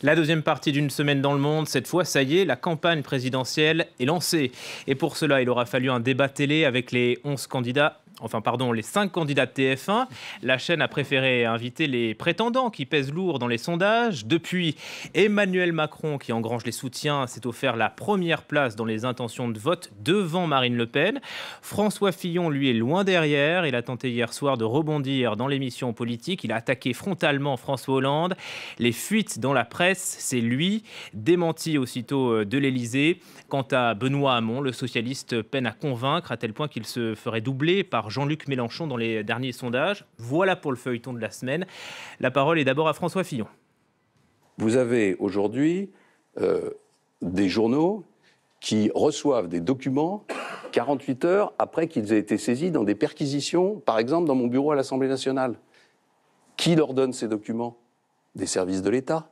La deuxième partie d'une semaine dans le monde, cette fois, ça y est, la campagne présidentielle est lancée. Et pour cela, il aura fallu un débat télé avec les 11 candidats. Les 5 candidats de TF1. La chaîne a préféré inviter les prétendants qui pèsent lourd dans les sondages. Depuis, Emmanuel Macron, qui engrange les soutiens, s'est offert la première place dans les intentions de vote devant Marine Le Pen. François Fillon, lui, est loin derrière. Il a tenté hier soir de rebondir dans l'émission politique. Il a attaqué frontalement François Hollande. Les fuites dans la presse, c'est lui. Démenti aussitôt de l'Élysée. Quant à Benoît Hamon, le socialiste peine à convaincre à tel point qu'il se ferait doubler par Jean-Luc Mélenchon dans les derniers sondages. Voilà pour le feuilleton de la semaine. La parole est d'abord à François Fillon. Vous avez aujourd'hui des journaux qui reçoivent des documents 48 heures après qu'ils aient été saisis dans des perquisitions, par exemple dans mon bureau à l'Assemblée nationale. Qui leur donne ces documents? Des services de l'État.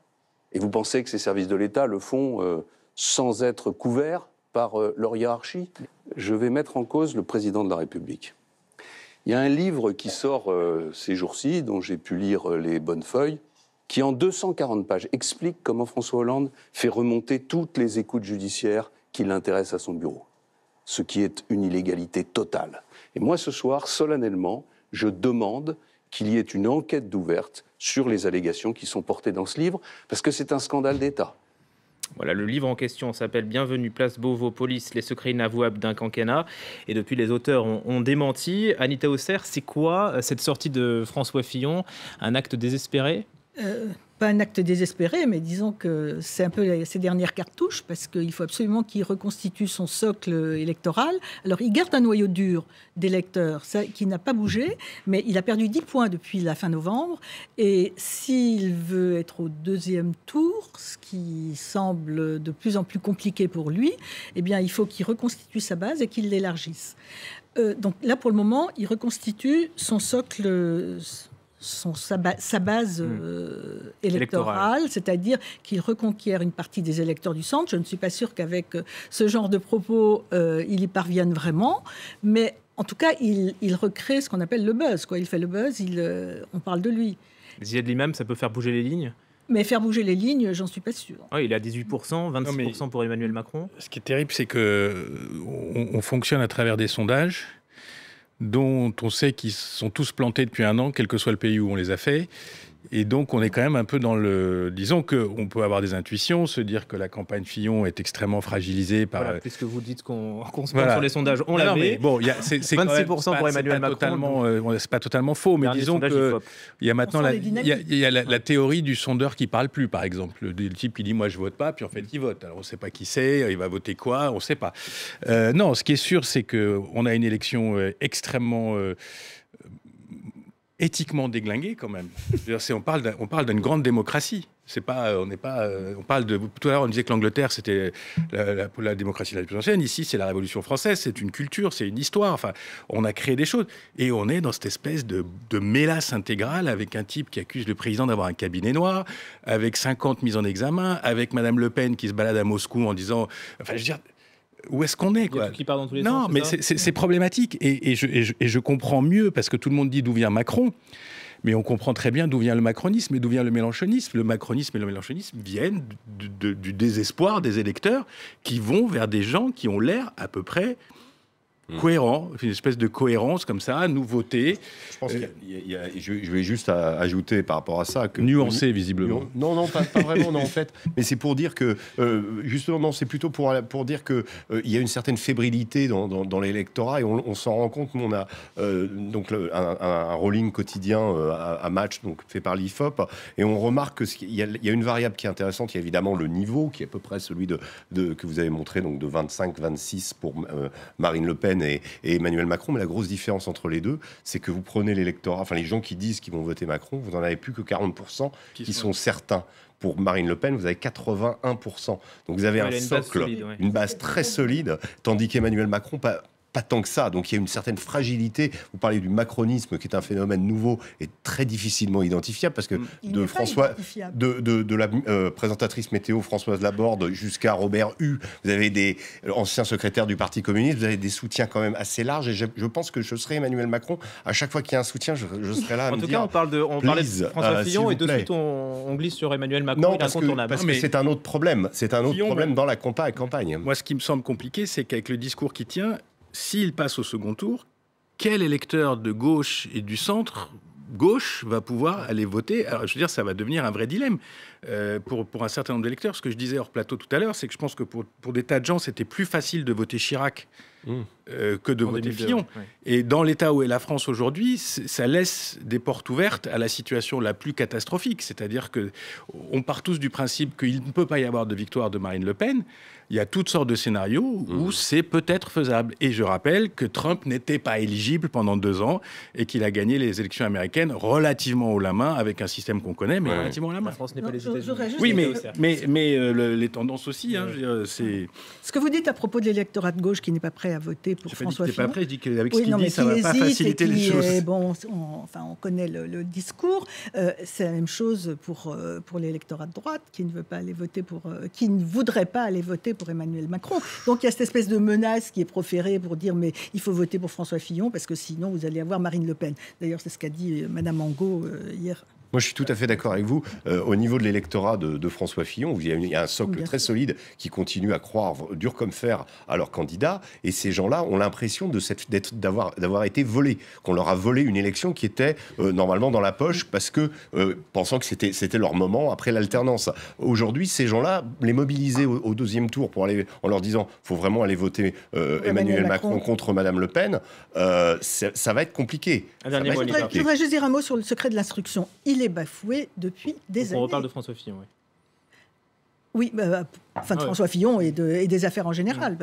Et vous pensez que ces services de l'État le font sans être couverts par leur hiérarchie? Je vais mettre en cause le président de la République. Il y a un livre qui sort ces jours-ci, dont j'ai pu lire les bonnes feuilles, qui en 240 pages explique comment François Hollande fait remonter toutes les écoutes judiciaires qui l'intéressent à son bureau. Ce qui est une illégalité totale. Et moi, ce soir, solennellement, je demande qu'il y ait une enquête ouverte sur les allégations qui sont portées dans ce livre, parce que c'est un scandale d'État. Voilà, le livre en question s'appelle « Bienvenue, place Beauvau, police, les secrets inavouables d'un quinquennat ». Et depuis, les auteurs ont démenti. Anita Hausser, c'est quoi cette sortie de François Fillon? Un acte désespéré? Pas un acte désespéré, mais disons que c'est un peu ses dernières cartouches, parce qu'il faut absolument qu'il reconstitue son socle électoral. Alors, il garde un noyau dur d'électeurs qui n'a pas bougé, mais il a perdu 10 points depuis la fin novembre. Et s'il veut être au deuxième tour, ce qui semble de plus en plus compliqué pour lui, eh bien, il faut qu'il reconstitue sa base et qu'il l'élargisse. Donc là, pour le moment, il reconstitue son socle... sa base électorale, c'est-à-dire qu'il reconquiert une partie des électeurs du centre. Je ne suis pas sûre qu'avec ce genre de propos, il y parvienne vraiment, mais en tout cas, il recrée ce qu'on appelle le buzz. Il fait le buzz, on parle de lui. Ziad Limam, ça peut faire bouger les lignes? Mais faire bouger les lignes, j'en suis pas sûre. Oui, il est à 18%, 26% pour Emmanuel Macron. Ce qui est terrible, c'est qu'on fonctionne à travers des sondages dont on sait qu'ils sont tous plantés depuis un an, quel que soit le pays où on les a faits. Et donc, on est quand même un peu dans le... Disons qu'on peut avoir des intuitions, se dire que la campagne Fillon est extrêmement fragilisée par... Voilà, puisque vous dites qu'on se plante sur les sondages, on l'avait. Bon, c'est 26% pour Emmanuel Macron. C'est pas totalement faux, mais disons qu'il y a maintenant la théorie du sondeur qui parle plus, par exemple. Le type qui dit « moi, je vote pas », puis en fait, il vote. Alors, on sait pas qui c'est, il va voter quoi, on sait pas. Non, ce qui est sûr, c'est qu'on a une élection extrêmement... éthiquement déglingué quand même. On parle d'une grande démocratie. Tout à l'heure, on disait que l'Angleterre, c'était la démocratie la plus ancienne. Ici, c'est la Révolution française. C'est une culture, c'est une histoire. Enfin, on a créé des choses. Et on est dans cette espèce de mélasse intégrale avec un type qui accuse le président d'avoir un cabinet noir, avec 50 mises en examen, avec Madame Le Pen qui se balade à Moscou en disant... Enfin, je veux dire... Où est-ce qu'on est, quoi? Il y a tout qui part dans tous les sens. Non, mais c'est problématique. Et je comprends mieux, parce que tout le monde dit d'où vient Macron, mais on comprend très bien d'où vient le macronisme et d'où vient le mélenchonisme. Le macronisme et le mélenchonisme viennent du désespoir des électeurs qui vont vers des gens qui ont l'air à peu près cohérents, une espèce de cohérence comme ça, nouveauté. Je pense je vais juste ajouter par rapport à ça que... Nuancé, visiblement. Non, pas vraiment, non, en fait. Mais c'est pour dire que, justement, non, c'est plutôt pour dire qu'il y a une certaine fébrilité dans l'électorat et on s'en rend compte. On a donc un rolling quotidien à Match, donc fait par l'IFOP, et on remarque qu'il y a une variable qui est intéressante. Il y a évidemment le niveau, qui est à peu près celui que vous avez montré, donc de 25-26 pour Marine Le Pen et Emmanuel Macron, mais la grosse différence entre les deux, c'est que vous prenez l'électorat, enfin les gens qui disent qu'ils vont voter Macron, vous n'en avez plus que 40% qui sont certains. Pour Marine Le Pen, vous avez 81%. Donc vous avez un socle, une base très solide, tandis qu'Emmanuel Macron, pas tant que ça. Donc il y a une certaine fragilité. Vous parlez du macronisme, qui est un phénomène nouveau et très difficilement identifiable, parce que de la présentatrice météo Françoise Laborde jusqu'à Robert Hue, vous avez des anciens secrétaires du Parti communiste, vous avez des soutiens quand même assez larges, et je pense que je serai Emmanuel Macron. À chaque fois qu'il y a un soutien, je serai là à en me tout dire... cas, on parlait de François Fillon, et de suite on glisse sur Emmanuel Macron. Non, parce que c'est un autre problème. C'est un autre problème dans la campagne. Moi, ce qui me semble compliqué, c'est qu'avec le discours qui tient, s'il passe au second tour, quel électeur de gauche et du centre gauche va pouvoir aller voter? Alors, je veux dire, ça va devenir un vrai dilemme pour un certain nombre d'électeurs. Ce que je disais hors plateau tout à l'heure, c'est que je pense que pour des tas de gens, c'était plus facile de voter Chirac que de voter Fillon. Ouais. Et dans l'état où est la France aujourd'hui, ça laisse des portes ouvertes à la situation la plus catastrophique. C'est-à-dire qu'on part tous du principe qu'il ne peut pas y avoir de victoire de Marine Le Pen. Il y a toutes sortes de scénarios où c'est peut-être faisable. Et je rappelle que Trump n'était pas éligible pendant 2 ans et qu'il a gagné les élections américaines relativement haut la main, avec un système qu'on connaît, mais relativement haut la main. La France n'est pas les États-Unis. Oui, mais les tendances aussi. Hein, c'est... Ce que vous dites à propos de l'électorat de gauche qui n'est pas prêt à voter pour François Fillon... Pas prêt, je dis qu'avec ce qu'il dit, ça ne va pas faciliter les choses. Bon, on connaît le discours. C'est la même chose pour l'électorat de droite qui ne veut pas aller voter qui ne voudrait pas aller voter pour Emmanuel Macron. Donc il y a cette espèce de menace qui est proférée pour dire mais il faut voter pour François Fillon parce que sinon vous allez avoir Marine Le Pen. D'ailleurs, c'est ce qu'a dit Madame Angot hier. Moi, je suis tout à fait d'accord avec vous. Au niveau de l'électorat de François Fillon, il y a un socle très solide qui continue à croire dur comme fer à leur candidat. Et ces gens-là ont l'impression d'avoir été volés, qu'on leur a volé une élection qui était normalement dans la poche parce que pensant que c'était leur moment après l'alternance. Aujourd'hui, ces gens-là, les mobiliser au deuxième tour pour aller en leur disant faut vraiment aller voter Emmanuel Macron contre Madame Le Pen, ça va être compliqué. Je voudrais juste dire un mot sur le secret de l'instruction. Il est bafoué depuis des années. On reparle de François Fillon, oui. Oui, de François Fillon et des affaires en général.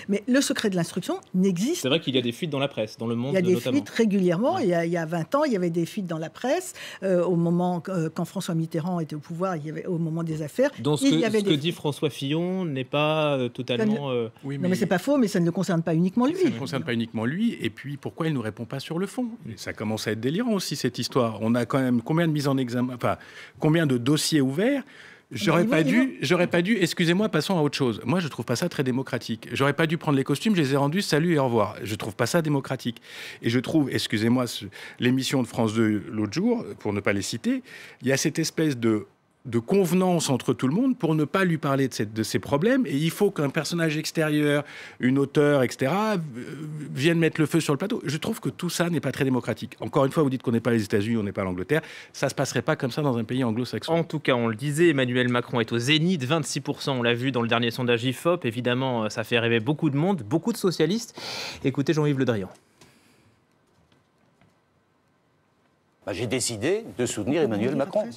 Mais le secret de l'instruction n'existe. C'est vrai qu'il y a des fuites dans la presse, dans Le Monde notamment. Il y a des notamment. fuites régulièrement. Il y a 20 ans, il y avait des fuites dans la presse. Au moment, quand François Mitterrand était au pouvoir, au moment des affaires. Donc ce que dit François Fillon n'est pas totalement... Oui, mais c'est pas faux, mais ça ne le concerne pas uniquement lui. Ça ne concerne pas uniquement lui. Et puis, pourquoi il ne nous répond pas sur le fond? Et ça commence à être délirant aussi, cette histoire. On a quand même combien de mises en examen, combien de dossiers ouverts? J'aurais pas dû, excusez-moi, passons à autre chose. Moi, je trouve pas ça très démocratique. J'aurais pas dû prendre les costumes, je les ai rendus, salut et au revoir. Je trouve pas ça démocratique. Et je trouve, excusez-moi, l'émission de France 2 l'autre jour, pour ne pas les citer, il y a cette espèce de convenance entre tout le monde pour ne pas lui parler de ces problèmes. Et il faut qu'un personnage extérieur, une auteure, etc., vienne mettre le feu sur le plateau. Je trouve que tout ça n'est pas très démocratique. Encore une fois, vous dites qu'on n'est pas les États-Unis, on n'est pas l'Angleterre. Ça ne se passerait pas comme ça dans un pays anglo-saxon. En tout cas, on le disait, Emmanuel Macron est au zénith, 26%, on l'a vu dans le dernier sondage IFOP. Évidemment, ça fait rêver beaucoup de monde, beaucoup de socialistes. Écoutez Jean-Yves Le Drian. J'ai décidé de soutenir Emmanuel Macron.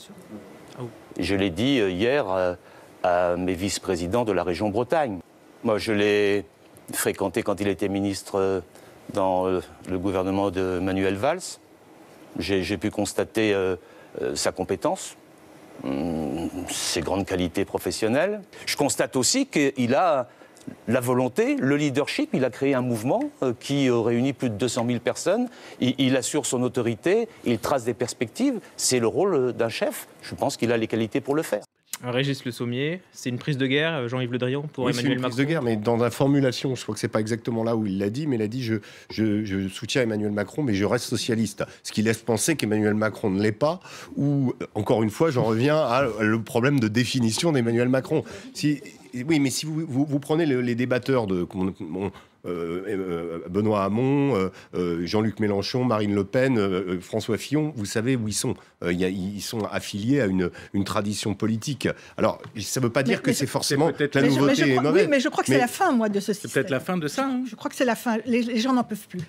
Je l'ai dit hier à mes vice-présidents de la région Bretagne. Moi, je l'ai fréquenté quand il était ministre dans le gouvernement de Manuel Valls. J'ai pu constater sa compétence, ses grandes qualités professionnelles. Je constate aussi qu'il a la volonté, le leadership. Il a créé un mouvement qui réunit plus de 200 000 personnes. Il assure son autorité, il trace des perspectives. C'est le rôle d'un chef. Je pense qu'il a les qualités pour le faire. Régis Le Sommier, c'est une prise de guerre, Jean-Yves Le Drian, pour Emmanuel Macron. C'est une prise de guerre, mais dans la formulation, je crois que c'est pas exactement là où il l'a dit, mais il a dit je soutiens Emmanuel Macron, mais je reste socialiste. Ce qui laisse penser qu'Emmanuel Macron ne l'est pas, ou, encore une fois, j'en reviens à le problème de définition d'Emmanuel Macron. Oui, mais si vous prenez les débatteurs de... Benoît Hamon, Jean-Luc Mélenchon, Marine Le Pen, François Fillon, vous savez où ils sont. Ils sont affiliés à une tradition politique. Alors, ça ne veut pas dire que c'est forcément que la nouveauté est mauvaise. Oui, mais je crois que c'est la fin, moi, de ce système. C'est peut-être la fin de ça. Hein. Je crois que c'est la fin. Les gens n'en peuvent plus.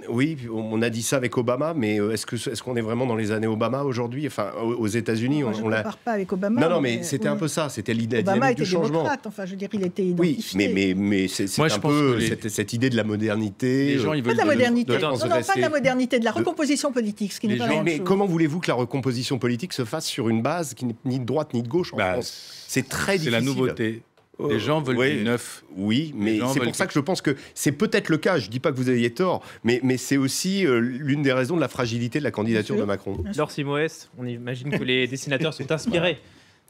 Oui, on a dit ça avec Obama, mais est-ce qu'on est vraiment dans les années Obama aujourd'hui? Enfin, aux États-Unis, on ne compare pas avec Obama. Non, mais c'était un peu ça. C'était l'idée du changement. Obama était démocrate. Enfin, je veux dire, il était identifié. Oui, mais c'est un peu cette idée de la modernité. Les gens, ils veulent pas de la modernité. Non, pas de la modernité, de la recomposition politique, ce qui n'est pas la même chose. Mais comment voulez-vous que la recomposition politique se fasse sur une base qui n'est ni de droite ni de gauche en France? C'est très difficile. C'est la nouveauté. Les gens veulent du neuf. Oui, mais c'est pour ça que je pense que c'est peut-être le cas. Je ne dis pas que vous aviez tort, mais c'est aussi l'une des raisons de la fragilité de la candidature de Macron. Laure Simoes, on imagine que les dessinateurs sont inspirés.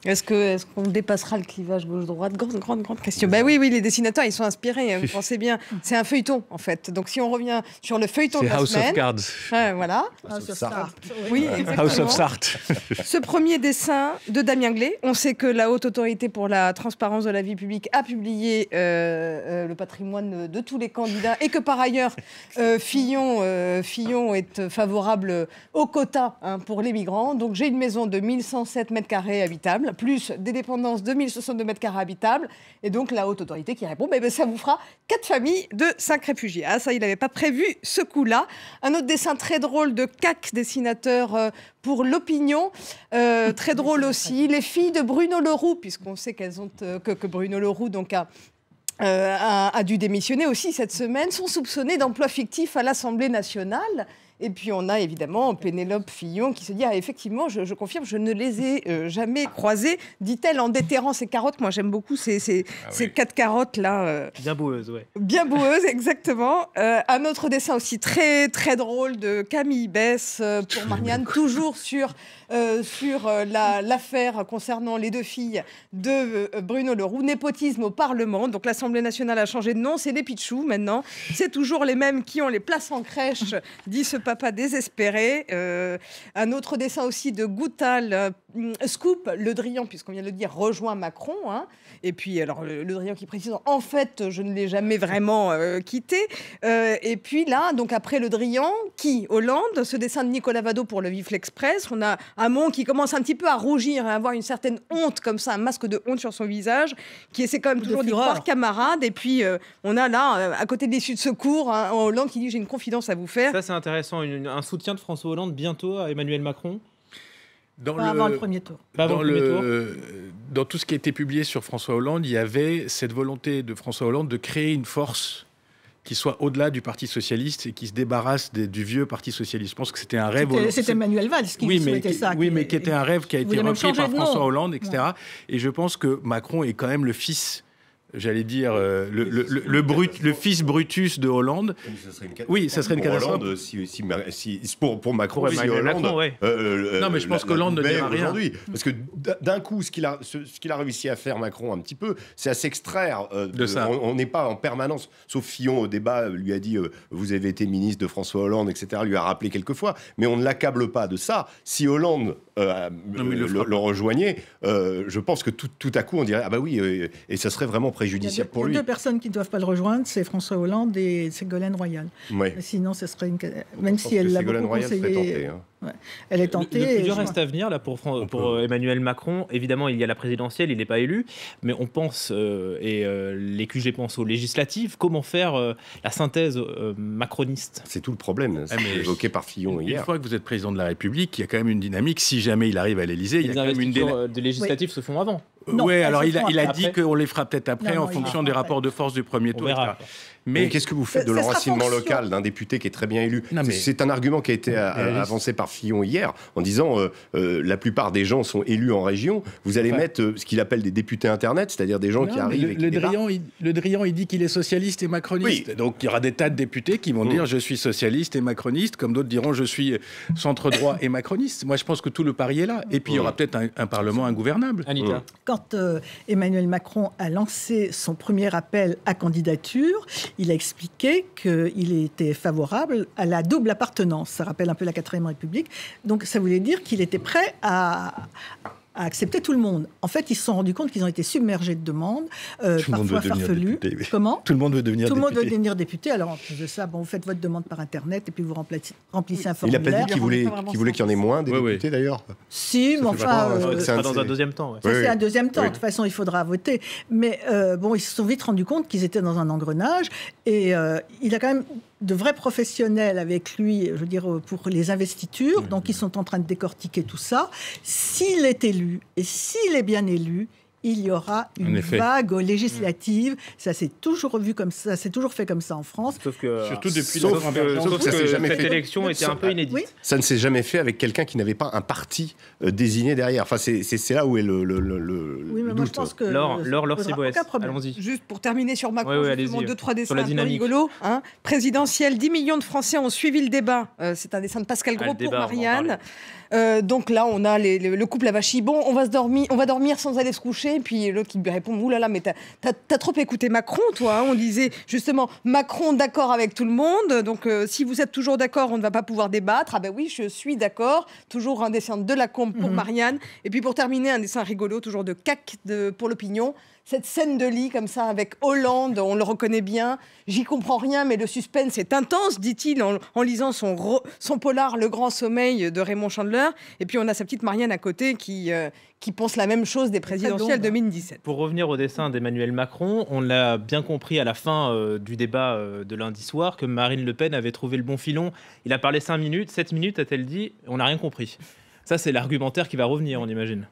Est-ce qu'on dépassera le clivage gauche-droite? Grande question. Ben oui, les dessinateurs, ils sont inspirés. Vous pensez bien. C'est un feuilleton, en fait. Donc, si on revient sur le feuilleton de la House semaine... of Cards. Voilà. House of Sartre. Oui, exactement. House of Sartre. Ce premier dessin de Damien Glay, on sait que la Haute Autorité pour la transparence de la vie publique a publié le patrimoine de tous les candidats et que, par ailleurs, Fillon est favorable au quota pour les migrants. Donc, j'ai une maison de 1107 mètres carrés habitables, plus des dépendances de 1062 mètres carrés habitables. Et donc, la Haute Autorité qui répond, ça vous fera 4 familles de 5 réfugiés. Ah, ça, il n'avait pas prévu ce coup-là. Un autre dessin très drôle de CAC, dessinateur pour l'opinion. Très drôle aussi. Les filles de Bruno Leroux, puisqu'on sait qu'elles ont que Bruno Leroux donc a dû démissionner aussi cette semaine, sont soupçonnées d'emploi fictif à l'Assemblée nationale. Et puis on a évidemment Pénélope Fillon qui se dit effectivement, je confirme, je ne les ai jamais croisées, dit-elle en déterrant ses carottes. Moi j'aime beaucoup ces 4 carottes là. Bien boueuses, ouais. Bien boueuses, exactement. Un autre dessin aussi très très drôle de Camille Bess pour Marianne, toujours sur l'affaire concernant les 2 filles de Bruno Leroux. Népotisme au Parlement. Donc l'Assemblée nationale a changé de nom, c'est les Pitchou maintenant. C'est toujours les mêmes qui ont les places en crèche, dit ce papa désespéré. Un autre dessin aussi de Goutal, Scoop, Le Drian, puisqu'on vient de le dire, rejoint Macron. Hein. Et puis, alors, Le Drian qui précise, en fait, je ne l'ai jamais vraiment quitté. Et puis là, donc après Le Drian, Hollande, ce dessin de Nicolas Vado pour le Vif l'Express. On a Hamon qui commence un petit peu à rougir, à avoir une certaine honte, comme ça, un masque de honte sur son visage, qui essaie quand même toujours d'y croire camarade. Et puis, on a là, à côté de l'issue de secours, Hollande qui dit « j'ai une confidence à vous faire ». Ça, c'est intéressant. Un soutien de François Hollande bientôt à Emmanuel Macron. Avant le premier tour. Dans tout ce qui a été publié sur François Hollande, il y avait cette volonté de François Hollande de créer une force qui soit au-delà du Parti socialiste et qui se débarrasse du vieux Parti socialiste. Je pense que c'était un rêve. C'était Emmanuel Valls qui souhaitait ça. Oui, mais qui était un rêve qui a été repris par François Hollande, etc. Ouais. Et je pense que Macron est quand même le fils... J'allais dire le fils Brutus de Hollande. Oui, ça serait une catastrophe. Pour Macron, si Hollande. Macron, ouais. Non, mais je pense qu'Hollande ne dira rien aujourd'hui, parce que d'un coup, ce qu'il a réussi à faire Macron un petit peu, c'est à s'extraire de ça. On n'est pas en permanence. Sauf Fillon au débat lui a dit vous avez été ministre de François Hollande, etc. Lui a rappelé quelques fois, mais on ne l'accable pas de ça. Si Hollande le rejoignait, je pense que tout à coup on dirait ah bah oui, et ça serait vraiment préjudiciable pour lui. Il y a 2 personnes qui ne doivent pas le rejoindre, c'est François Hollande et Ségolène Royal. Ouais. Sinon, ce serait même si elle l'a beaucoup conseillé. Ouais. Elle est tentée. Le plus dur reste à venir là pour Emmanuel Macron. Évidemment, il y a la présidentielle, il n'est pas élu, mais on pense les QG pensent aux législatives. Comment faire la synthèse macroniste? C'est tout le problème. C'est évoqué par Fillon hier. Une fois que vous êtes président de la République, il y a quand même une dynamique. Si jamais il arrive à l'Élysée, il y a quand même une des législatives se font avant. Oui, alors il a dit qu'on les fera peut-être après en fonction des rapports de force du premier tour. Mais qu'est-ce que vous faites de l'enracinement local d'un député qui est très bien élu? C'est un argument qui a été avancé par Fillon hier en disant la plupart des gens sont élus en région. Vous allez mettre ce qu'il appelle des députés Internet, c'est-à-dire des gens qui arrivent. Le Drian, il dit qu'il est socialiste et macroniste. Oui. Donc il y aura des tas de députés qui vont dire je suis socialiste et macroniste, comme d'autres diront je suis centre-droit et macroniste. Moi je pense que tout le pari est là. Et puis il y aura peut-être un Parlement ingouvernable. Anita. Quand Emmanuel Macron a lancé son premier appel à candidature, il a expliqué qu'il était favorable à la double appartenance. Ça rappelle un peu la 4e République. Donc ça voulait dire qu'il était prêt à accepter tout le monde. En fait, ils se sont rendus compte qu'ils ont été submergés de demandes, parfois farfelues. Comment ? Tout le monde veut devenir député. Tout le monde veut devenir député. Alors, en plus de ça, vous faites votre demande par Internet et puis vous remplissez un formulaire. Il n'a pas dit qu'il voulait qu'il y en ait moins des députés, d'ailleurs. Si, mais enfin... c'est dans un deuxième temps. Ouais. Ça, c'est un deuxième temps. De toute façon, il faudra voter. Mais ils se sont vite rendus compte qu'ils étaient dans un engrenage. Et il a quand même de vrais professionnels avec lui, je veux dire, pour les investitures. Donc, ils sont en train de décortiquer tout ça. S'il est élu, et s'il est bien élu, il y aura une vague législative. Ça s'est toujours vu comme ça, c'est toujours fait comme ça en France. Sauf que surtout depuis cette élection était un peu inédite. Oui. Ça ne s'est jamais fait avec quelqu'un qui n'avait pas un parti désigné derrière. Enfin, c'est là où est le oui, mais moi, je pense que Laure Sibouès, allons-y. Juste pour terminer sur Macron, justement, 2-3 dessins un peu dynamique. rigolos. Hein. Présidentiel, 10 millions de Français ont suivi le débat. C'est un dessin de Pascal Gros pour Marianne. Donc là, on a le couple à Vachibon. On va dormir sans aller se coucher. Et puis l'autre qui lui répond, oulala, mais t'as trop écouté Macron, toi. Hein. On disait justement Macron d'accord avec tout le monde. Donc si vous êtes toujours d'accord, on ne va pas pouvoir débattre. Ah ben oui, je suis d'accord. Toujours un dessin de Lacombe pour Marianne. Et puis pour terminer, un dessin rigolo, toujours de CAC pour l'opinion. Cette scène de lit comme ça avec Hollande, on le reconnaît bien. J'y comprends rien, mais le suspense est intense, dit-il en lisant son polar Le Grand Sommeil de Raymond Chandler. Et puis on a sa petite Marianne à côté qui pense la même chose des présidentielles 2017. Pour revenir au dessin d'Emmanuel Macron, on l'a bien compris à la fin du débat de lundi soir que Marine Le Pen avait trouvé le bon filon. Il a parlé 5 minutes, 7 minutes a-t-elle dit, on n'a rien compris. Ça, c'est l'argumentaire qui va revenir, on imagine.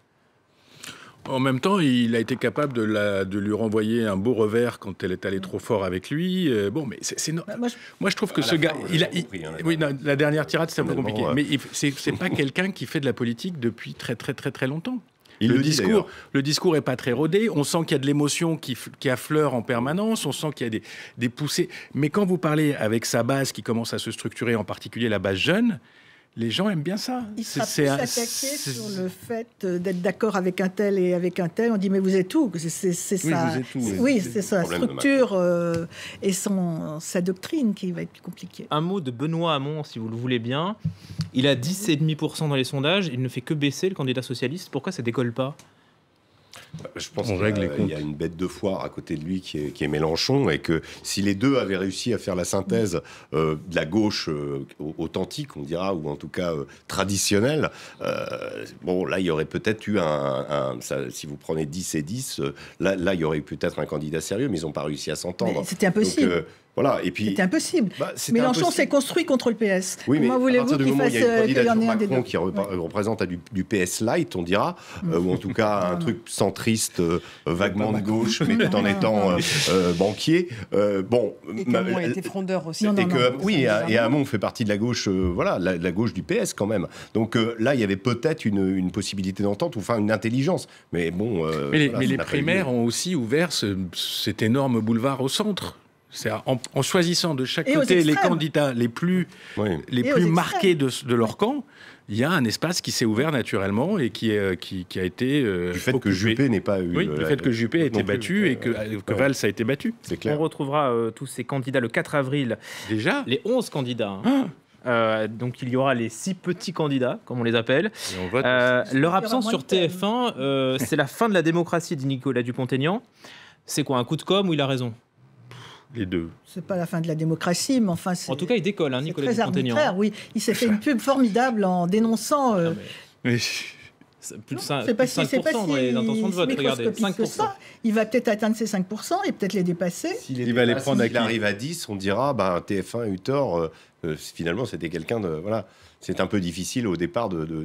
En même temps, il a été capable de lui renvoyer un beau revers quand elle est allée trop fort avec lui. Bon, mais moi, je trouve que ce gars... la dernière tirade, c'est un peu compliqué. Mais c'est pas quelqu'un qui fait de la politique depuis très, très, très, très longtemps. Le discours est pas très rodé. On sent qu'il y a de l'émotion qui affleure en permanence. On sent qu'il y a des poussées. Mais quand vous parlez avec sa base qui commence à se structurer, en particulier la base jeune... Les gens aiment bien ça. Il sera plus attaqué sur le fait d'être d'accord avec un tel et avec un tel. On dit, mais vous êtes où ? C'est ça. Oui, c'est sa structure et sa doctrine qui va être plus compliquée. Un mot de Benoît Hamon, si vous le voulez bien. Il a 10,5% dans les sondages. Il ne fait que baisser, le candidat socialiste. Pourquoi ça décolle pas ? Je pense qu'il y a une bête de foire à côté de lui qui est Mélenchon, et que si les deux avaient réussi à faire la synthèse de la gauche authentique, on dira, ou en tout cas traditionnelle, bon, là, il y aurait peut-être eu si vous prenez 10 et 10, là, il y aurait eu peut-être un candidat sérieux, mais ils n'ont pas réussi à s'entendre. C'était impossible. Donc, voilà, et puis, c'était impossible. Mélenchon s'est construit contre le PS. Oui, comment voulez-vous qu'il fasse Macron qui représente du PS light, on dira, ou en tout cas un truc centriste, vaguement de gauche, mais tout en étant banquier. Bon, et Hamon a été frondeur aussi. Et Hamon fait partie de la gauche, la gauche du PS quand même. Donc là, il y avait peut-être une possibilité d'entente, ou enfin une intelligence. Mais bon. Mais les primaires ont aussi ouvert cet énorme boulevard au centre. C'est en choisissant de chaque côté les candidats les plus marqués de leur camp, il y a un espace qui s'est ouvert naturellement et qui a été du fait que Juppé n'ait pas eu... Oui, du fait que Juppé a été battu et que Valls a été battu. C'est clair. On retrouvera tous ces candidats le 4 avril. Déjà ? Les 11 candidats. Donc il y aura les 6 petits candidats, comme on les appelle. Leur absence sur TF1, c'est la fin de la démocratie, dit Nicolas Dupont-Aignan. C'est quoi, un coup de com' ou il a raison ? Les deux. C'est pas la fin de la démocratie, mais enfin... En tout cas, il décolle, Nicolas Dupont-Aignan. Très arbitraire, oui. Il s'est fait une pub formidable en dénonçant... Plus de 5% dans les intentions de vote, regardez, 5%. Il va peut-être atteindre ces 5% et peut-être les dépasser. S'il arrive à 10, on dira, TF1 a eu tort, finalement c'était quelqu'un de... Voilà. C'est un peu difficile au départ de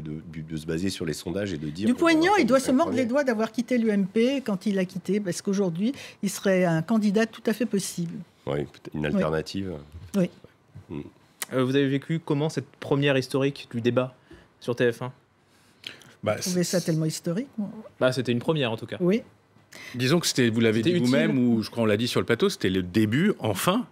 se baser sur les sondages et de dire... Dupont-Aignan, il doit se mordre les doigts d'avoir quitté l'UMP quand il l'a quitté, parce qu'aujourd'hui, il serait un candidat tout à fait possible. Oui, une alternative. Oui. Vous avez vécu comment cette première historique du débat sur TF1 ? Vous trouvez ça tellement historique, moi. C'était une première, en tout cas. Oui. Disons que vous l'avez dit vous-même, ou je crois on l'a dit sur le plateau, c'était le début, enfin,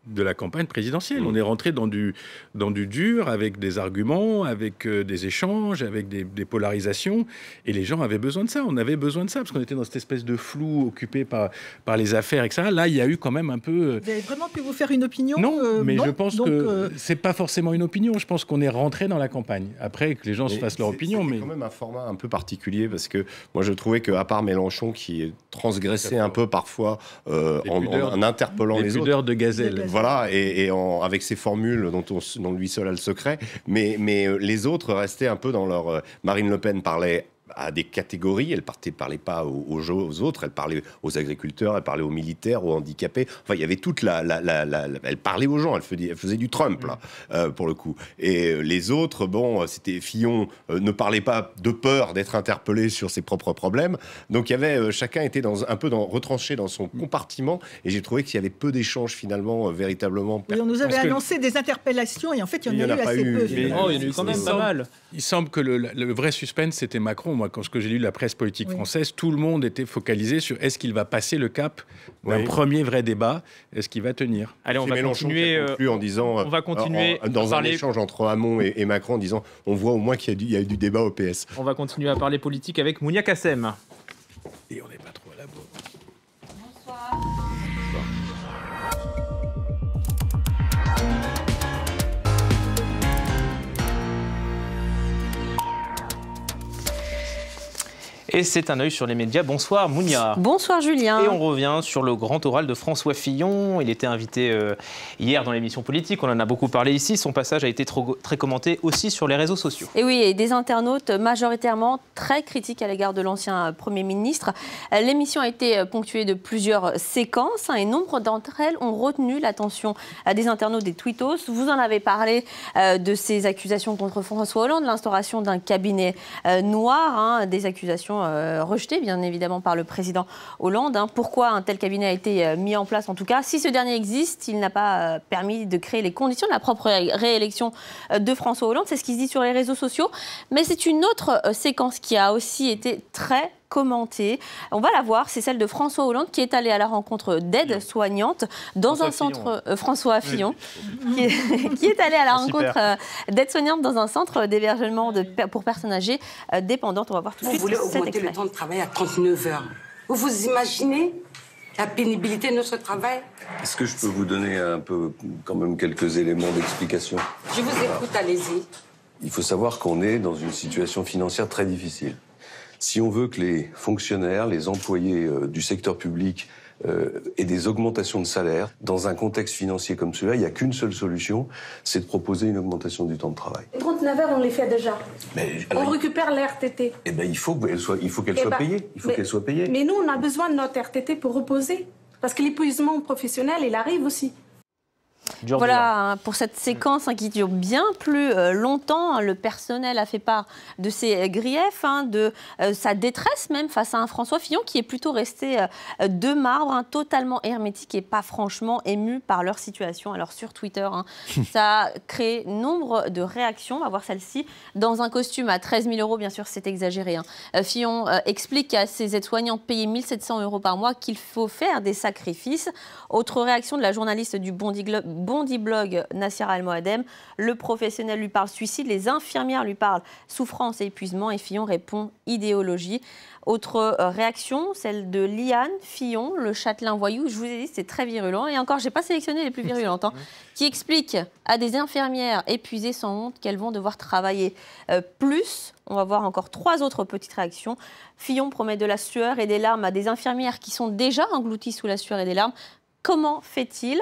de la campagne présidentielle. On est rentré dans du dur, avec des arguments, avec des échanges, avec des polarisations, et les gens avaient besoin de ça. On avait besoin de ça, parce qu'on était dans cette espèce de flou occupé par les affaires, etc. Là, il y a eu quand même un peu... Vous avez vraiment pu vous faire une opinion ? Non, mais je pense que c'est pas forcément une opinion. Je pense qu'on est rentré dans la campagne. Après, que les gens se fassent leur opinion. C'est quand même un format un peu particulier, parce que moi, je trouvais qu'à part Mélenchon, qui transgressait un peu parfois en interpellant les autres... pudeurs de gazelle. Voilà, et avec ces formules dont lui seul a le secret, mais les autres restaient un peu dans leur... Marine Le Pen parlait à des catégories. Elle ne parlait pas aux autres, elle parlait aux agriculteurs, elle parlait aux militaires, aux handicapés. Enfin, il y avait toute elle parlait aux gens, elle faisait du Trump, là, pour le coup. Et les autres, c'était Fillon ne parlait pas de peur d'être interpellé sur ses propres problèmes. Donc, il y avait, chacun était retranché dans son compartiment. Et j'ai trouvé qu'il y avait peu d'échanges, finalement, véritablement. Oui, on nous avait annoncé des interpellations, et en fait, il y en a eu assez peu. Il y en a eu quand même pas mal. Il semble que le vrai suspense, c'était Macron. Moi, quand j'ai lu la presse politique française, tout le monde était focalisé sur est-ce qu'il va passer le cap d'un premier vrai débat, est-ce qu'il va tenir. Allez, on va continuer en disant, on va continuer dans un échange entre Hamon et Macron, en disant on voit au moins qu'il y a eu du débat au PS. On va continuer à parler politique avec Mounia Kassem. Et on n'est pas trop à la bourre. Bonsoir. Et c'est un œil sur les médias. Bonsoir Mounia. Bonsoir Julien. Et on revient sur le grand oral de François Fillon. Il était invité hier dans l'émission politique. On en a beaucoup parlé ici. Son passage a été très commenté aussi sur les réseaux sociaux. Et oui, et des internautes majoritairement très critiques à l'égard de l'ancien Premier ministre. L'émission a été ponctuée de plusieurs séquences et nombre d'entre elles ont retenu l'attention des internautes, des tweetos. Vous en avez parlé de ces accusations contre François Hollande, l'instauration d'un cabinet noir, des accusations rejeté bien évidemment par le président Hollande. Pourquoi un tel cabinet a été mis en place en tout cas? Si ce dernier existe, il n'a pas permis de créer les conditions de la propre réélection de François Hollande. C'est ce qui se dit sur les réseaux sociaux. Mais c'est une autre séquence qui a aussi été très commentée. On va la voir, c'est celle de François Hollande qui est allé à la rencontre d'aides-soignantes dans un centre... François Fillon, qui est allé à la rencontre d'aides-soignantes dans un centre d'hébergement pour personnes âgées dépendantes. On va voir tout de suite. Vous voulez augmenter le temps de travail à 39 heures. Vous imaginez la pénibilité de notre travail? Est-ce que je peux vous donner quand même quelques éléments d'explication? Je vous écoute, allez-y. Il faut savoir qu'on est dans une situation financière très difficile. Si on veut que les fonctionnaires, les employés du secteur public aient des augmentations de salaire, dans un contexte financier comme celui-là, il n'y a qu'une seule solution, c'est de proposer une augmentation du temps de travail. 39 heures, on les fait déjà. On récupère les RTT. Eh bien, il faut qu'elle soit payée. Il faut qu'elle soit payée. Mais nous, on a besoin de notre RTT pour reposer. Parce que l'épuisement professionnel, il arrive aussi. Voilà pour cette séquence qui dure bien plus longtemps. Le personnel a fait part de ses griefs, de sa détresse même face à un François Fillon qui est plutôt resté de marbre, totalement hermétique et pas franchement ému par leur situation. Alors sur Twitter, ça a créé nombre de réactions. On va voir celle-ci. Dans un costume à 13 000 €, bien sûr c'est exagéré. Fillon explique à ses aides-soignantes payées 1 700 € par mois qu'il faut faire des sacrifices. Autre réaction de la journaliste du Bondi Blog, Nassira El-Moadem. Le professionnel lui parle suicide, les infirmières lui parlent souffrance et épuisement et Fillon répond idéologie. Autre réaction, celle de Liane Fillon, le châtelain voyou. Je vous ai dit, c'est très virulent. Et encore, je n'ai pas sélectionné les plus virulentes. Qui explique à des infirmières épuisées sans honte qu'elles vont devoir travailler plus. On va voir encore 3 autres petites réactions. Fillon promet de la sueur et des larmes à des infirmières qui sont déjà englouties sous la sueur et des larmes. Comment fait-il ?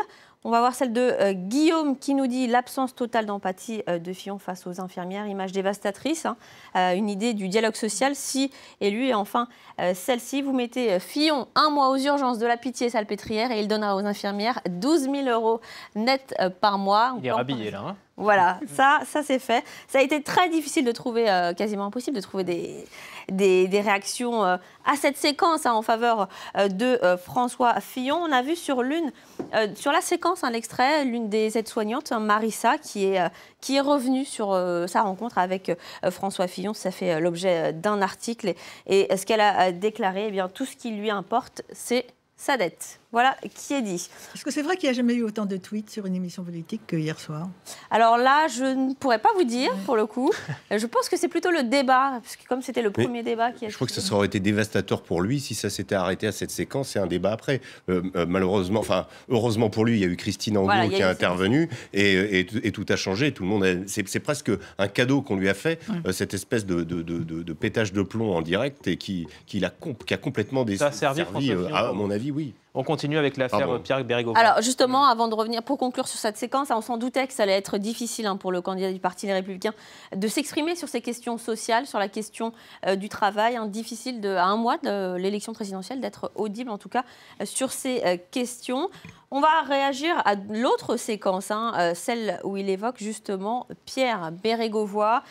On va voir celle de Guillaume qui nous dit l'absence totale d'empathie de Fillon face aux infirmières. Image dévastatrice, une idée du dialogue social, si élu. Et enfin, celle-ci, vous mettez Fillon 1 mois aux urgences de la pitié salpêtrière et il donnera aux infirmières 12 000 € net par mois. Il est rhabillé là. Voilà, ça c'est fait. Ça a été très difficile de trouver, quasiment impossible de trouver des réactions à cette séquence en faveur de François Fillon. On a vu sur la séquence, l'extrait, l'une des aides-soignantes, Marissa, qui est revenue sur sa rencontre avec François Fillon. Ça fait l'objet d'un article. Et ce qu'elle a déclaré, eh bien, tout ce qui lui importe, c'est sa dette. Voilà qui est dit. Est-ce que c'est vrai qu'il n'y a jamais eu autant de tweets sur une émission politique que hier soir? Alors là, je ne pourrais pas vous dire, pour le coup. Je pense que c'est plutôt le débat, parce que comme c'était le premier débat qui a... Je crois que ça aurait été dévastateur pour lui si ça s'était arrêté à cette séquence et un débat après. Malheureusement, heureusement pour lui, il y a eu Christine Angot qui a intervenu et tout a changé. Tout le monde c'est presque un cadeau qu'on lui a fait, cette espèce de pétage de plomb en direct et qui a complètement ça a servi à mon avis, oui. On continue avec l'affaire Pierre Bérégovoy. Alors justement, avant de revenir, pour conclure sur cette séquence, on s'en doutait que ça allait être difficile pour le candidat du Parti Les Républicains de s'exprimer sur ces questions sociales, sur la question du travail. Difficile à un mois de l'élection présidentielle d'être audible, en tout cas, sur ces questions. On va réagir à l'autre séquence, celle où il évoque justement Pierre Bérégovoy.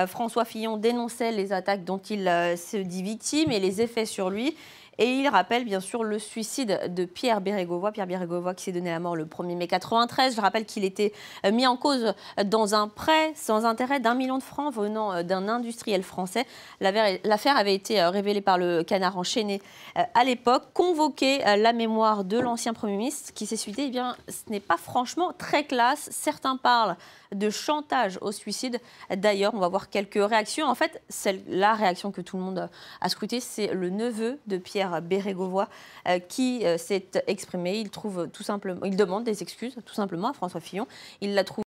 François Fillon dénonçait les attaques dont il se dit victime et les effets sur lui. Et il rappelle bien sûr le suicide de Pierre Bérégovoy. Pierre Bérégovoy qui s'est donné la mort le 1er mai 1993. Je rappelle qu'il était mis en cause dans un prêt sans intérêt d'1 million de francs venant d'un industriel français. L'affaire avait été révélée par le Canard enchaîné à l'époque. Convoquer la mémoire de l'ancien Premier ministre qui s'est suicidé, eh bien, ce n'est pas franchement très classe. Certains parlent de chantage au suicide. D'ailleurs, on va voir quelques réactions. En fait, la réaction que tout le monde a scrutée, c'est le neveu de Pierre Bérégovoy qui s'est exprimé. Il demande des excuses tout simplement à François Fillon. Il l'a trouvé